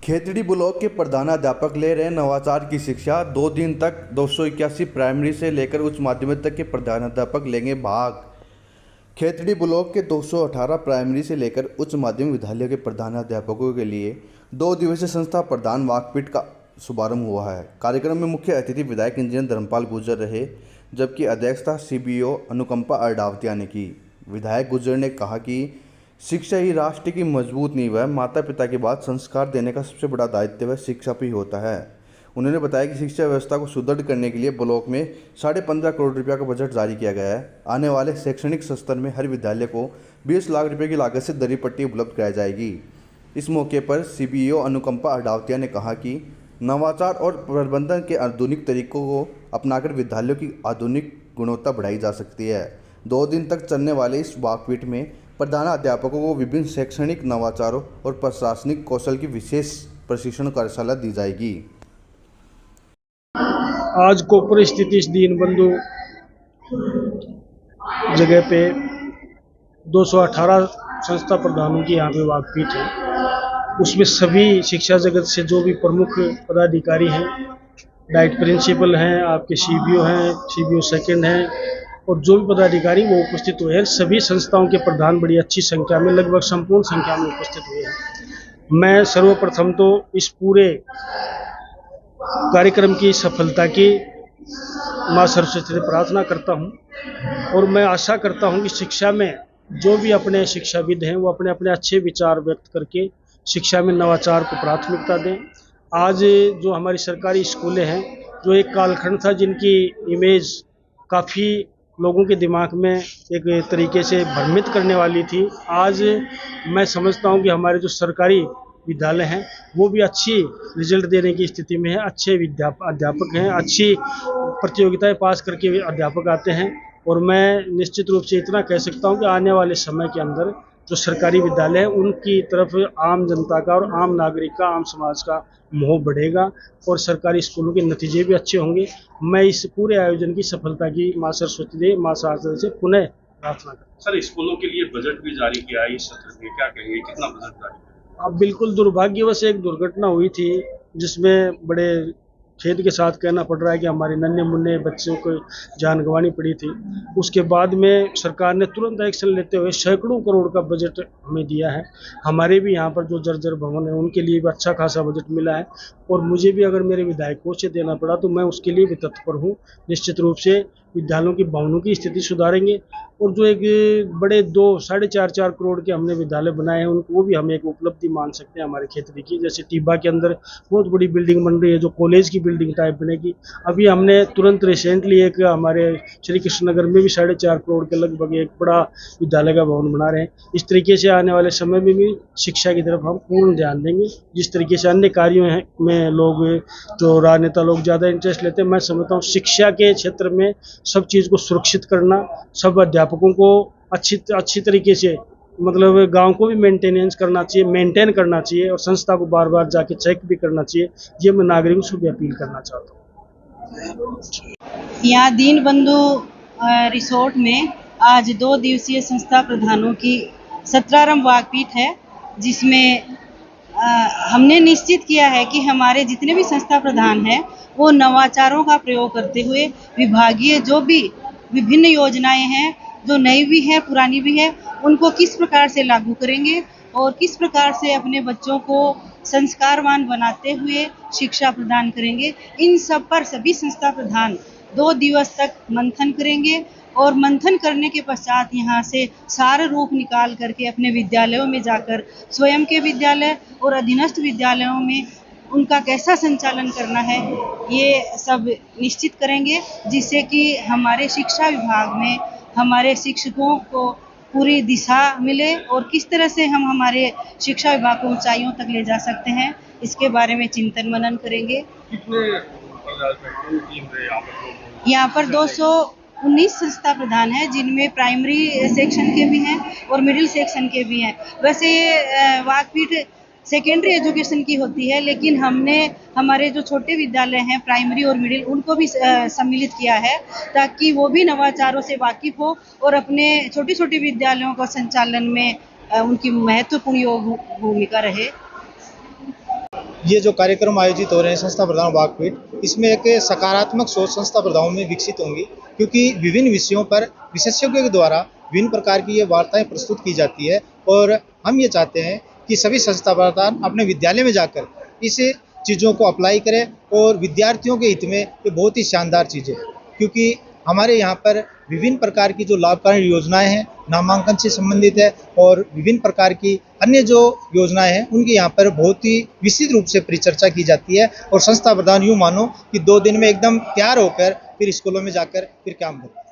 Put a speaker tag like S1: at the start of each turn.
S1: Khetri block के प्रधानाध्यापक ले रहे नवाचार की शिक्षा। 2 दिन तक 281 प्राइमरी से लेकर उच्च माध्यमिक तक के प्रधानाध्यापक लेंगे भाग। खेतड़ी ब्लॉक के 218 प्राइमरी से लेकर उच्च माध्यमिक विद्यालयों के प्रधानाध्यापकों के लिए 2 दिवसीय संस्था प्रधान वाकपीठ का शुभारंभ हुआ है। कार्यक्रम में मुख्य अतिथि विधायक इंजीनियर धर्मपाल गुर्जर रहे, जबकि अध्यक्षता सीबीओ अनुकंपा अडावतिया ने की। विधायक गुर्जर ने कहा कि शिक्षा ही राष्ट्र की मजबूत नींव है। माता पिता के बाद संस्कार देने का सबसे बड़ा दायित्व शिक्षा पे ही होता है। उन्होंने बताया कि शिक्षा व्यवस्था को सुदृढ़ करने के लिए ब्लॉक में 15.5 करोड़ रुपया का बजट जारी किया गया है। आने वाले शैक्षणिक सत्र में हर विद्यालय को 20 लाख रुपये की लागत से दरी पट्टी उपलब्ध कराई जाएगी। इस मौके पर सीबीओ अनुकंपा अडावतिया ने कहा कि नवाचार और प्रबंधन के आधुनिक तरीकों को अपनाकर विद्यालयों की आधुनिक गुणवत्ता बढ़ाई जा सकती है। 2 दिन तक चलने वाले इस वाकपीठ में प्रधानाध्यापकों को विभिन्न शैक्षणिक नवाचारों और प्रशासनिक कौशल की विशेष प्रशिक्षण कार्यशाला दी जाएगी।
S2: आज कोपर स्थित इस दीनबंधु जगह पे 218 संस्था प्रधानों की यहाँ पे वाकपीठ है। उसमें सभी शिक्षा जगत से जो भी प्रमुख पदाधिकारी हैं, डाइट प्रिंसिपल हैं, आपके सीबीओ हैं, सीबीओ सेकंड हैं और जो भी पदाधिकारी वो उपस्थित हुए हैं। सभी संस्थाओं के प्रधान बड़ी अच्छी संख्या में, लगभग संपूर्ण संख्या में उपस्थित हुए हैं। मैं सर्वप्रथम तो इस पूरे कार्यक्रम की सफलता की माँ सरस्वती से प्रार्थना करता हूँ और मैं आशा करता हूँ कि शिक्षा में जो भी अपने शिक्षाविद हैं वो अपने अपने अच्छे विचार व्यक्त करके शिक्षा में नवाचार को प्राथमिकता दें। आज जो हमारी सरकारी स्कूलें हैं, जो एक कालखंड था जिनकी इमेज काफ़ी लोगों के दिमाग में एक तरीके से भ्रमित करने वाली थी, आज मैं समझता हूं कि हमारे जो सरकारी विद्यालय हैं वो भी अच्छी रिजल्ट देने की स्थिति में है। अच्छे अध्यापक हैं, अच्छी प्रतियोगिताएं पास करके अध्यापक आते हैं और मैं निश्चित रूप से इतना कह सकता हूं कि आने वाले समय के अंदर जो सरकारी विद्यालय है उनकी तरफ आम जनता का और आम नागरिक का, आम समाज का मोह बढ़ेगा और सरकारी स्कूलों के नतीजे भी अच्छे होंगे। मैं इस पूरे आयोजन की सफलता की माँ सरस्वती से पुनः प्रार्थना करता हूं।
S3: सर, स्कूलों के लिए बजट भी जारी किया है इस सत्र में, क्या कहेंगे, कितना बजट जारी किया?
S2: अब बिल्कुल दुर्भाग्यवश एक दुर्घटना हुई थी जिसमें बड़े खेद के साथ कहना पड़ रहा है कि हमारे नन्हे मुन्ने बच्चों को जान गंवानी पड़ी थी। उसके बाद में सरकार ने तुरंत एक्शन लेते हुए सैकड़ों करोड़ का बजट हमें दिया है। हमारे भी यहाँ पर जो जर्जर भवन है उनके लिए भी अच्छा खासा बजट मिला है और मुझे भी अगर मेरे विधायकों से देना पड़ा तो मैं उसके लिए भी तत्पर हूँ। निश्चित रूप से विद्यालयों की भवनों की स्थिति सुधारेंगे और जो एक बड़े 4.5 करोड़ के हमने विद्यालय बनाए हैं उनको वो भी हम एक उपलब्धि मान सकते हैं हमारे खेतड़ी की। जैसे टिब्बा के अंदर बहुत बड़ी बिल्डिंग बन रही है जो कॉलेज की बिल्डिंग टाइप बनेगी। अभी हमने तुरंत रिसेंटली एक हमारे श्री कृष्ण नगर में भी 4.5 करोड़ के लगभग एक बड़ा विद्यालय का भवन बना रहे हैं। इस तरीके से आने वाले समय में भी शिक्षा की तरफ हम पूर्ण ध्यान देंगे। जिस तरीके से अन्य कार्यों में लोग जो राजनेता लोग ज़्यादा इंटरेस्ट लेते हैं, मैं समझता हूँ शिक्षा के क्षेत्र में सब चीज़ को सुरक्षित करना, सब अध्यापकों को अच्छी तरीके से मतलब गांव को भी मेंटेन करना चाहिए और संस्था को बार बार जाके चेक भी करना चाहिए। ये मैं नागरिकों से भी अपील करना चाहता हूँ।
S4: यहाँ दीनबंधु रिसोर्ट में आज 2 दिवसीय संस्था प्रधानों की 17वीं वाकपीठ है, जिसमें हमने निश्चित किया है कि हमारे जितने भी संस्था प्रधान हैं वो नवाचारों का प्रयोग करते हुए विभागीय जो भी विभिन्न योजनाएं हैं, जो नई भी है पुरानी भी है, उनको किस प्रकार से लागू करेंगे और किस प्रकार से अपने बच्चों को संस्कारवान बनाते हुए शिक्षा प्रदान करेंगे। इन सब पर सभी संस्था प्रधान 2 दिवस तक मंथन करेंगे और मंथन करने के पश्चात यहाँ से सार रूप निकाल करके अपने विद्यालयों में जाकर स्वयं के विद्यालय और अधीनस्थ विद्यालयों में उनका कैसा संचालन करना है ये सब निश्चित करेंगे, जिससे कि हमारे शिक्षा विभाग में हमारे शिक्षकों को पूरी दिशा मिले और किस तरह से हम हमारे शिक्षा विभाग को ऊंचाइयों तक ले जा सकते हैं, इसके बारे में चिंतन मनन करेंगे। यहाँ पर 219 संस्था प्रधान हैं, जिनमें प्राइमरी सेक्शन के भी हैं और मिडिल सेक्शन के भी हैं। वैसे ये वाकपीठ सेकेंडरी एजुकेशन की होती है, लेकिन हमने हमारे जो छोटे विद्यालय हैं प्राइमरी और मिडिल उनको भी सम्मिलित किया है ताकि वो भी नवाचारों से वाकिफ हो और अपने छोटे छोटे विद्यालयों का संचालन में उनकी महत्वपूर्ण भूमिका रहे।
S5: ये जो कार्यक्रम आयोजित हो रहे हैं संस्था प्रधान वाकपीठ, इसमें एक सकारात्मक सोच संस्था प्रधानों में विकसित होंगी, क्योंकि विभिन्न विषयों पर विशेषज्ञों के द्वारा विभिन्न प्रकार की ये वार्ताएं प्रस्तुत की जाती है। और हम ये चाहते हैं कि सभी संस्था प्रधान अपने विद्यालय में जाकर इस चीज़ों को अप्लाई करें और विद्यार्थियों के हित में ये बहुत ही शानदार चीज़ है, क्योंकि हमारे यहाँ पर विभिन्न प्रकार की जो लाभकारी योजनाएं हैं नामांकन से संबंधित है और विभिन्न प्रकार की अन्य जो योजनाएं हैं उनके यहाँ पर बहुत ही विस्तृत रूप से परिचर्चा की जाती है। और संस्था प्रधान यूँ मानो कि 2 दिन में एकदम तैयार होकर फिर स्कूलों में जाकर फिर काम करते हैं।